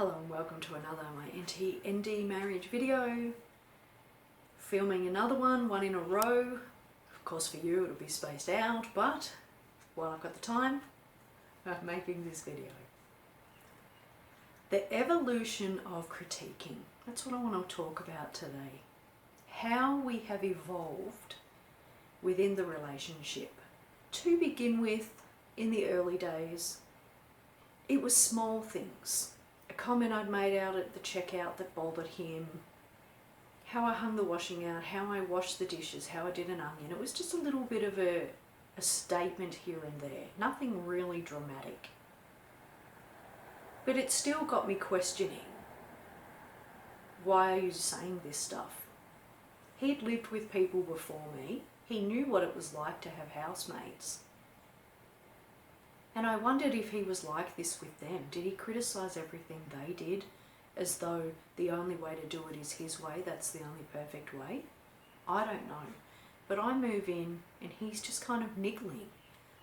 Hello and welcome to another my NT marriage video. Filming another one in a row. Of course for you it'll be spaced out, but while I've got the time, I'm making this video. The evolution of critiquing. That's what I want to talk about today. How we have evolved within the relationship. To begin with, in the early days, it was small things. A comment I'd made out at the checkout that bothered him, how I hung the washing out, how I washed the dishes, how I did an onion. It was just a little bit of a statement here and there, nothing really dramatic. But it still got me questioning, why are you saying this stuff? He'd lived with people before me, he knew what it was like to have housemates. And I wondered if he was like this with them. Did he criticise everything they did as though the only way to do it is his way, that's the only perfect way? I don't know. But I move in and he's just kind of niggling.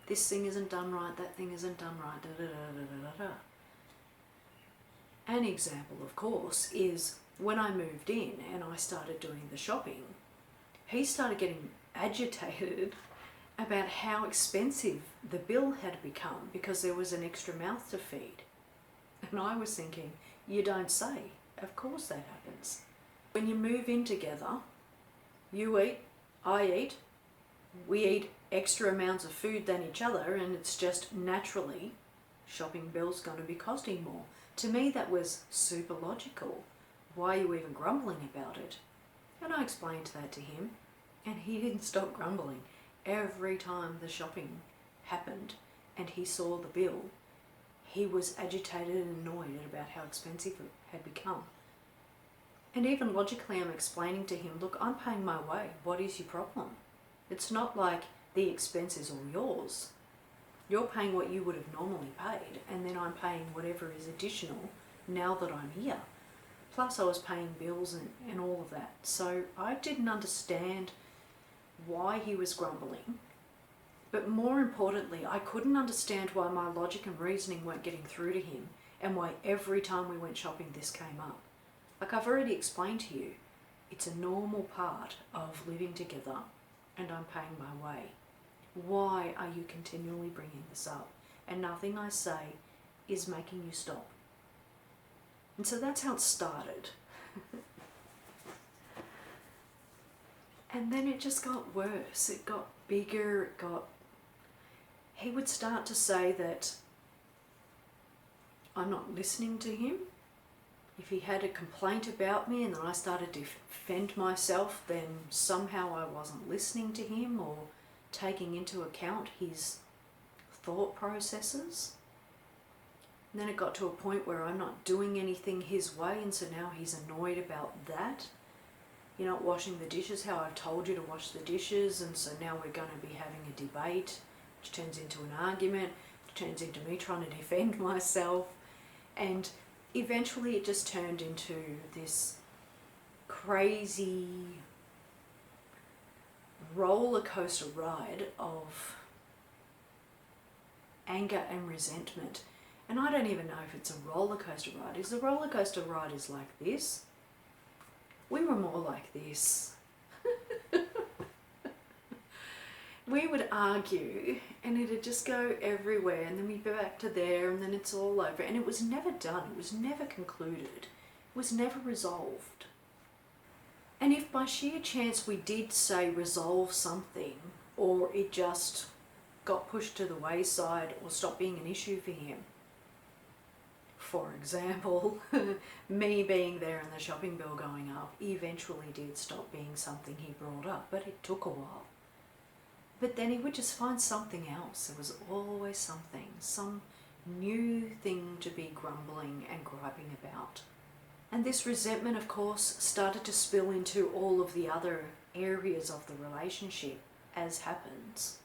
This thing isn't done right, that thing isn't done right, da da da da da da. An example, of course, is when I moved in and I started doing the shopping, he started getting agitated about how expensive the bill had become because there was an extra mouth to feed. And I was thinking, you don't say. Of course that happens. When you move in together, you eat, I eat, we eat extra amounts of food than each other, and it's just naturally shopping bill's going to be costing more. To me that was super logical. Why are you even grumbling about it? And I explained that to him and he didn't stop grumbling. Every time the shopping happened and he saw the bill, he was agitated and annoyed about how expensive it had become. And even logically I'm explaining to him, look, I'm paying my way. What is your problem? It's not like the expense is all yours. You're paying what you would have normally paid, and then I'm paying whatever is additional now that I'm here. Plus I was paying bills and all of that. So I didn't understand why he was grumbling, but more importantly, I couldn't understand why my logic and reasoning weren't getting through to him and why every time we went shopping this came up. Like I've already explained to you, it's a normal part of living together and I'm paying my way. Why are you continually bringing this up? And nothing I say is making you stop. And so that's how it started. And then it just got worse. It got bigger. He would start to say that I'm not listening to him. If he had a complaint about me and then I started to defend myself, then somehow I wasn't listening to him or taking into account his thought processes. And then it got to a point where I'm not doing anything his way, and so now he's annoyed about that. You're not washing the dishes how I've told you to wash the dishes, and so now we're going to be having a debate, which turns into an argument, which turns into me trying to defend myself, and eventually it just turned into this crazy roller coaster ride of anger and resentment. And I don't even know if it's a roller coaster ride. Is the roller coaster ride is like this? We were more like this. We would argue and it'd just go everywhere, and then we'd go back to there, and then it's all over. And it was never done. It was never concluded. It was never resolved. And if by sheer chance we did say resolve something, or it just got pushed to the wayside or stopped being an issue for him, for example, me being there and the shopping bill going up eventually did stop being something he brought up, but it took a while. But then he would just find something else. There was always something, some new thing to be grumbling and griping about. And this resentment, of course, started to spill into all of the other areas of the relationship, as happens.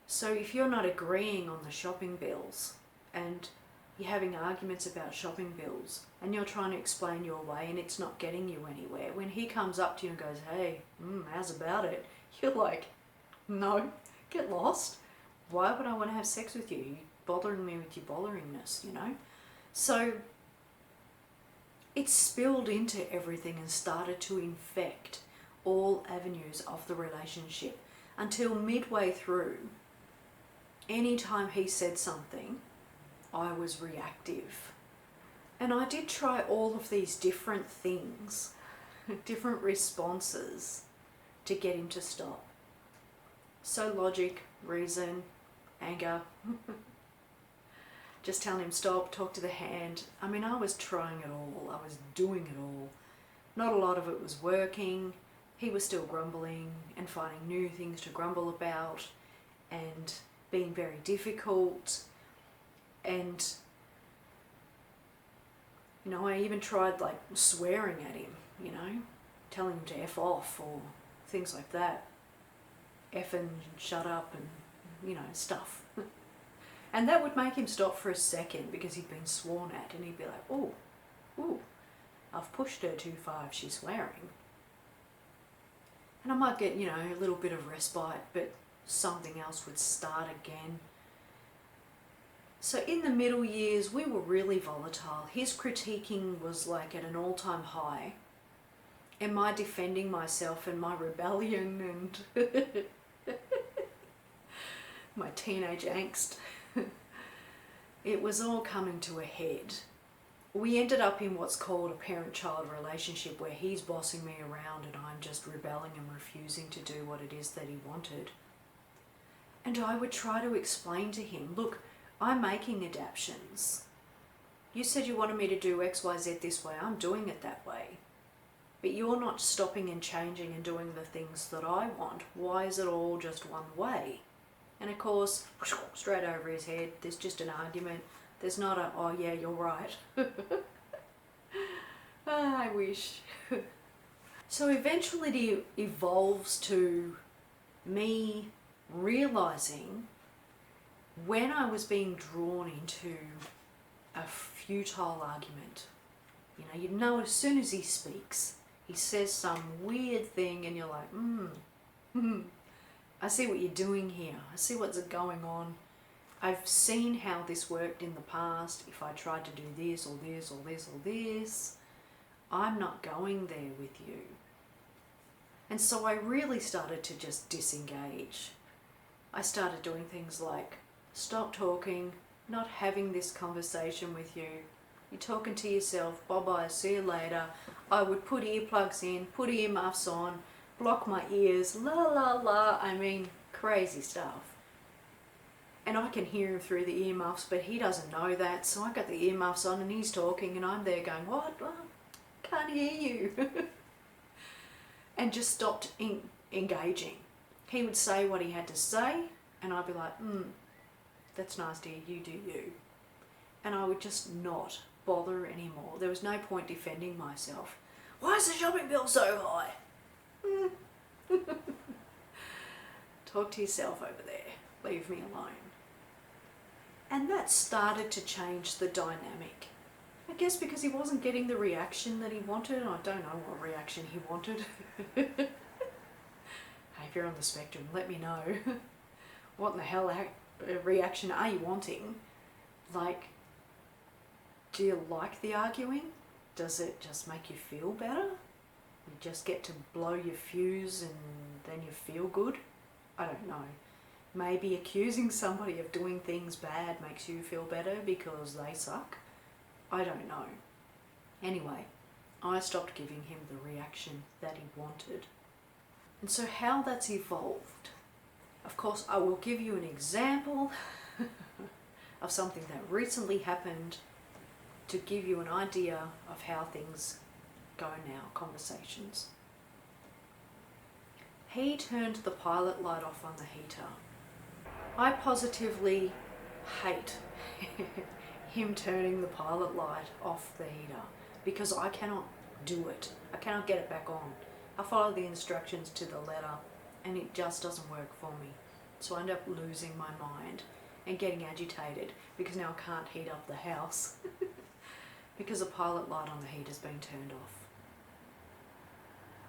So if you're not agreeing on the shopping bills, and you're having arguments about shopping bills, and you're trying to explain your way and it's not getting you anywhere, when he comes up to you and goes, hey, how's about it? You're like, no, get lost. Why would I want to have sex with you? You're bothering me with your botheringness, you know? So it spilled into everything and started to infect all avenues of the relationship until midway through, anytime he said something, I was reactive. And I did try all of these different things, different responses to get him to stop. So logic, reason, anger, just telling him stop, talk to the hand. I mean, I was trying it all. I was doing it all. Not a lot of it was working. He was still grumbling and finding new things to grumble about and being very difficult. And, you know, I even tried like swearing at him, you know, telling him to F off or things like that. F and shut up and, you know, stuff. And that would make him stop for a second because he'd been sworn at, and he'd be like, oh, I've pushed her too far if she's swearing. And I might get, you know, a little bit of respite, but something else would start again. So in the middle years, we were really volatile. His critiquing was like at an all-time high. And my defending myself and my rebellion and my teenage angst, it was all coming to a head. We ended up in what's called a parent-child relationship where he's bossing me around and I'm just rebelling and refusing to do what it is that he wanted. And I would try to explain to him, look, I'm making adaptations. You said you wanted me to do X, Y, Z this way. I'm doing it that way. But you're not stopping and changing and doing the things that I want. Why is it all just one way? And of course, straight over his head, there's just an argument. There's not a, oh yeah, you're right. I wish. So eventually it evolves to me realizing when I was being drawn into a futile argument. You know as soon as he speaks, he says some weird thing and you're like, I see what you're doing here. I see what's going on. I've seen how this worked in the past. If I tried to do this or this or this or this, I'm not going there with you. And so I really started to just disengage. I started doing things like stop talking, not having this conversation with you. You're talking to yourself, bye-bye, see you later. I would put earplugs in, put earmuffs on, block my ears, la la la. I mean, crazy stuff. And I can hear him through the earmuffs, but he doesn't know that. So I got the earmuffs on and he's talking and I'm there going, what? Oh, can't hear you. And just stopped engaging. He would say what he had to say and I'd be like, that's nice, dear, you do you. And I would just not bother anymore. There was no point defending myself. Why is the shopping bill so high? Talk to yourself over there. Leave me alone. And that started to change the dynamic. I guess because he wasn't getting the reaction that he wanted. I don't know what reaction he wanted. Hey, if you're on the spectrum, let me know. What in the hell reaction are you wanting? Like, do you like the arguing? Does it just make you feel better? You just get to blow your fuse and then you feel good? I don't know. Maybe accusing somebody of doing things bad makes you feel better because they suck? I don't know. Anyway, I stopped giving him the reaction that he wanted. And so how that's evolved, of course I will give you an example of something that recently happened to give you an idea of how things go now, conversations. He turned the pilot light off on the heater. I positively hate him turning the pilot light off the heater because I cannot do it. I cannot get it back on. I follow the instructions to the letter and it just doesn't work for me. So I end up losing my mind and getting agitated because now I can't heat up the house because the pilot light on the heater's been turned off.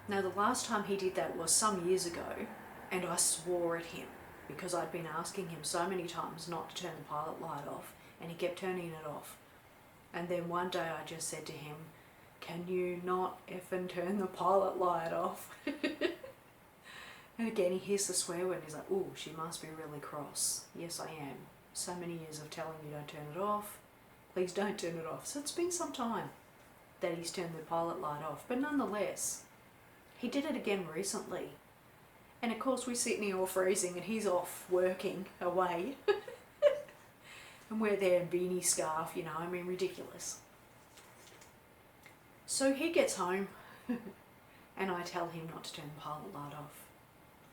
Now the last time he did that was some years ago and I swore at him because I'd been asking him so many times not to turn the pilot light off and he kept turning it off. And then one day I just said to him, can you not effing turn the pilot light off? And again he hears the swear word and he's like, oh, she must be really cross. Yes, I am. So many years of telling you don't turn it off. Please don't turn it off. So it's been some time that he's turned the pilot light off. But nonetheless, he did it again recently. And of course we're sitting here all freezing and he's off working away. And we're there in beanie scarf, you know, I mean, ridiculous. So he gets home and I tell him not to turn the pilot light off.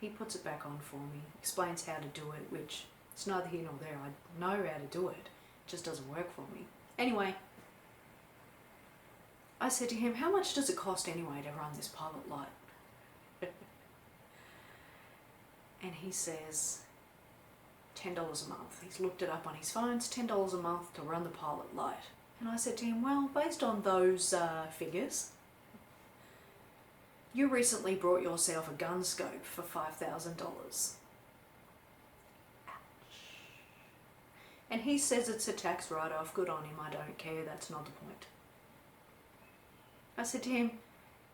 He puts it back on for me, explains how to do it, which it's neither here nor there. I know how to do it, it just doesn't work for me. Anyway, I said to him, how much does it cost anyway to run this pilot light? And he says, $10 a month. He's looked it up on his phone, it's $10 a month to run the pilot light. And I said to him, well, based on those figures, you recently brought yourself a gun scope for $5,000. Ouch. And he says it's a tax write-off, good on him, I don't care, that's not the point. I said to him,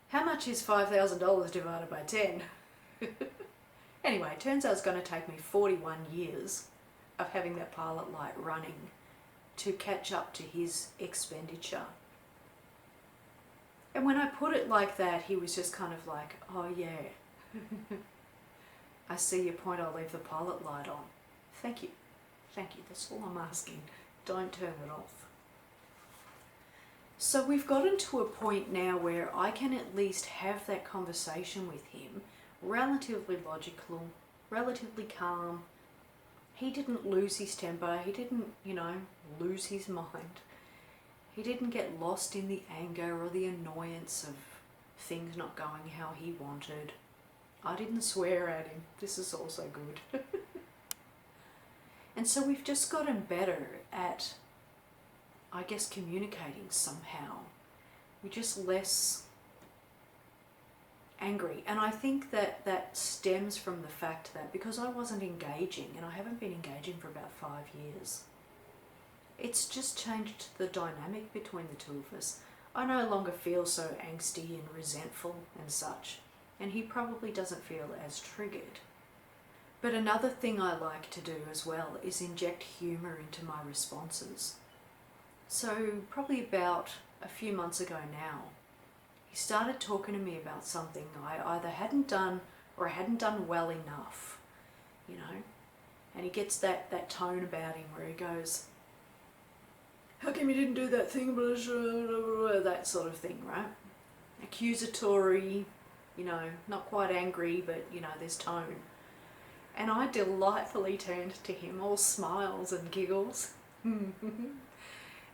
how much is $5,000 divided by 10? Anyway, it turns out it's going to take me 41 years of having that pilot light running to catch up to his expenditure. And when I put it like that, he was just kind of like, oh yeah, I see your point, I'll leave the pilot light on. Thank you, that's all I'm asking. Don't turn it off. So we've gotten to a point now where I can at least have that conversation with him, relatively logical, relatively calm. He didn't lose his temper, he didn't, lose his mind. He didn't get lost in the anger or the annoyance of things not going how he wanted. I didn't swear at him, this is also good. And so we've just gotten better at, I guess, communicating somehow. We're just less angry. And I think that that stems from the fact that because I wasn't engaging, and I haven't been engaging for about 5 years, it's just changed the dynamic between the two of us. I no longer feel so angsty and resentful and such, and he probably doesn't feel as triggered. But another thing I like to do as well is inject humour into my responses. So probably about a few months ago now, he started talking to me about something I either hadn't done or I hadn't done well enough, and he gets that tone about him where he goes, how come you didn't do that thing, that sort of thing, right? Accusatory, not quite angry, but there's tone. And I delightfully turned to him, all smiles and giggles, and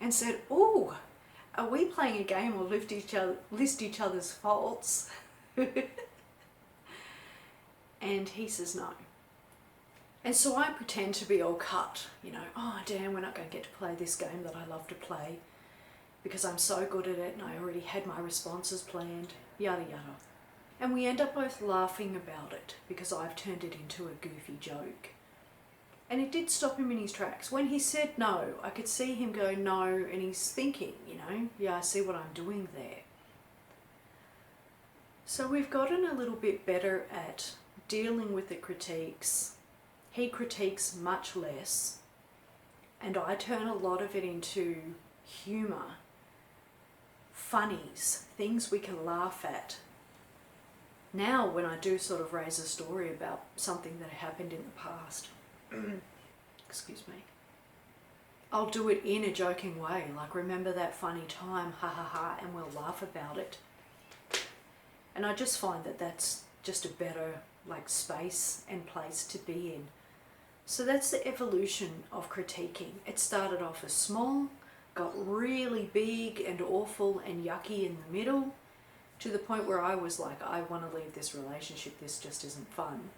said, oh, are we playing a game or list each other's faults? And he says no. And so I pretend to be all cut, oh damn, we're not going to get to play this game that I love to play because I'm so good at it and I already had my responses planned, yada yada. And we end up both laughing about it because I've turned it into a goofy joke. And it did stop him in his tracks. When he said no, I could see him go no, and he's thinking, yeah, I see what I'm doing there. So we've gotten a little bit better at dealing with the critiques. He critiques much less, and I turn a lot of it into humour, funnies, things we can laugh at. Now when I do sort of raise a story about something that happened in the past, excuse me, I'll do it in a joking way, like remember that funny time, ha ha ha, and we'll laugh about it. And I just find that that's just a better space and place to be in. So that's the evolution of critiquing. It started off as small, got really big and awful and yucky in the middle, to the point where I was like, I want to leave this relationship, this just isn't fun.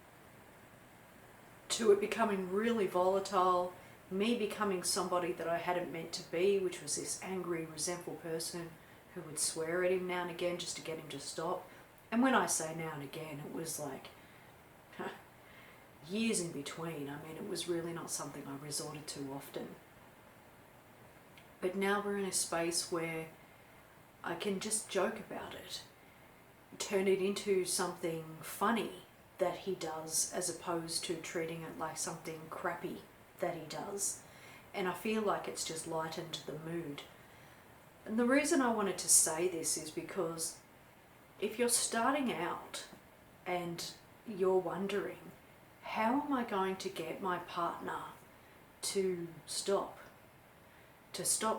To it becoming really volatile, me becoming somebody that I hadn't meant to be, which was this angry, resentful person who would swear at him now and again just to get him to stop. And when I say now and again, it was like years in between. I mean, it was really not something I resorted to often. But now we're in a space where I can just joke about it, turn it into something funny that he does, as opposed to treating it like something crappy that he does. And I feel like it's just lightened the mood. And the reason I wanted to say this is because if you're starting out and you're wondering, how am I going to get my partner to stop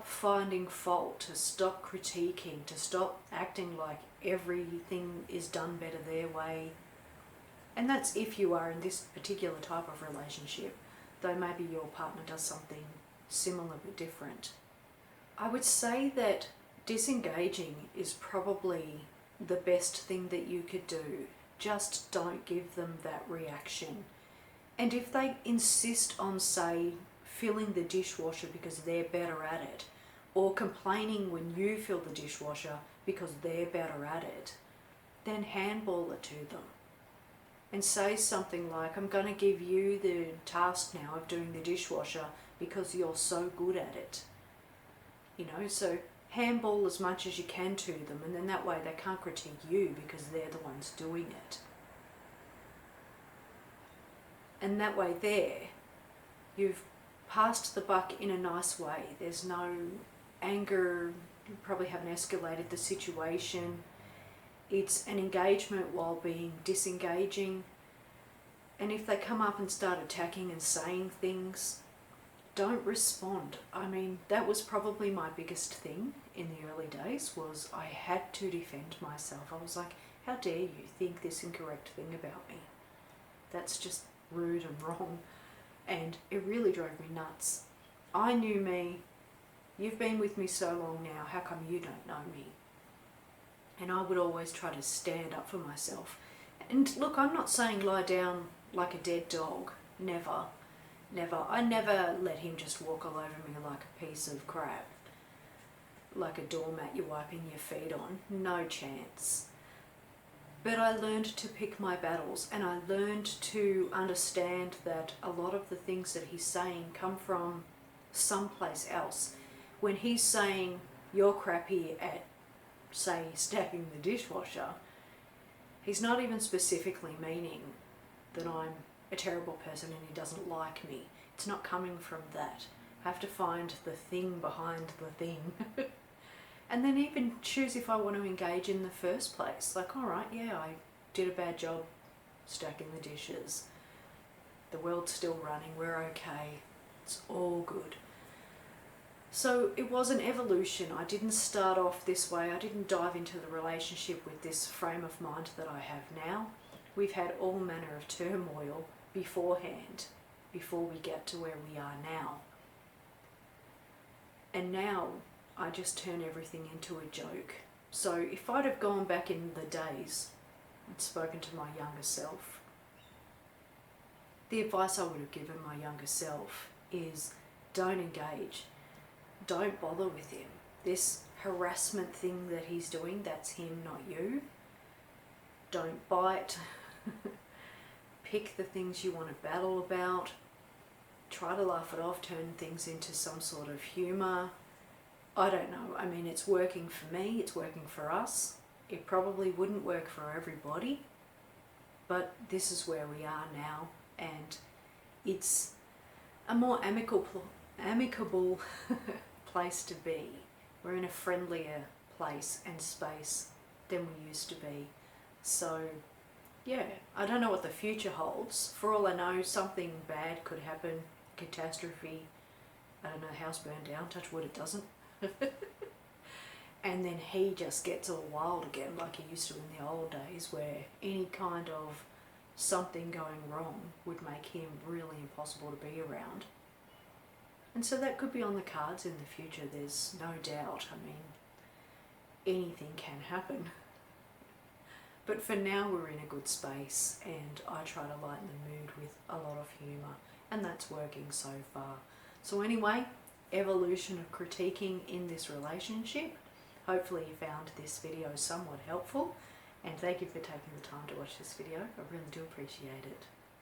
finding fault, to stop critiquing, to stop acting like everything is done better their way? And that's if you are in this particular type of relationship, though maybe your partner does something similar but different. I would say that disengaging is probably the best thing that you could do. Just don't give them that reaction. And if they insist on, say, filling the dishwasher because they're better at it, or complaining when you fill the dishwasher because they're better at it, then handball it to them. And say something like, I'm going to give you the task now of doing the dishwasher because you're so good at it. You know, so handball as much as you can to them, and then that way they can't critique you because they're the ones doing it. And that way there, you've passed the buck in a nice way. There's no anger, you probably haven't escalated the situation. It's an engagement while being disengaging. And if they come up and start attacking and saying things, don't respond. I mean, that was probably my biggest thing in the early days, was I had to defend myself. I was like, how dare you think this incorrect thing about me? That's just rude and wrong. And it really drove me nuts. I knew me. You've been with me so long now, how come you don't know me? And I would always try to stand up for myself. And look, I'm not saying lie down like a dead dog. Never. Never. I never let him just walk all over me like a piece of crap. Like a doormat you're wiping your feet on. No chance. But I learned to pick my battles, and I learned to understand that a lot of the things that he's saying come from someplace else. When he's saying, you're crappy at, say, stacking the dishwasher, he's not even specifically meaning that I'm a terrible person and he doesn't like me. It's not coming from that. I have to find the thing behind the thing. And then even choose if I want to engage in the first place. Like, all right, yeah, I did a bad job stacking the dishes. The world's still running, we're okay. It's all good. So it was an evolution. I didn't start off this way. I didn't dive into the relationship with this frame of mind that I have now. We've had all manner of turmoil beforehand, before we get to where we are now. And now I just turn everything into a joke. So if I'd have gone back in the days and spoken to my younger self, the advice I would have given my younger self is, don't engage. Don't bother with him. This harassment thing that he's doing, that's him, not you. Don't bite. Pick the things you want to battle about. Try to laugh it off, turn things into some sort of humour. I don't know. I mean, it's working for me, it's working for us. It probably wouldn't work for everybody, but this is where we are now, and it's a more amicable place to be. We're in a friendlier place and space than we used to be. So yeah, I don't know what the future holds. For all I know, something bad could happen, catastrophe. I don't know, house burned down, touch wood it doesn't. And then he just gets all wild again like he used to in the old days, where any kind of something going wrong would make him really impossible to be around. And so that could be on the cards in the future, there's no doubt. I mean, anything can happen. But for now we're in a good space, and I try to lighten the mood with a lot of humour, and that's working so far. So anyway, evolution of critiquing in this relationship. Hopefully you found this video somewhat helpful, and thank you for taking the time to watch this video. I really do appreciate it.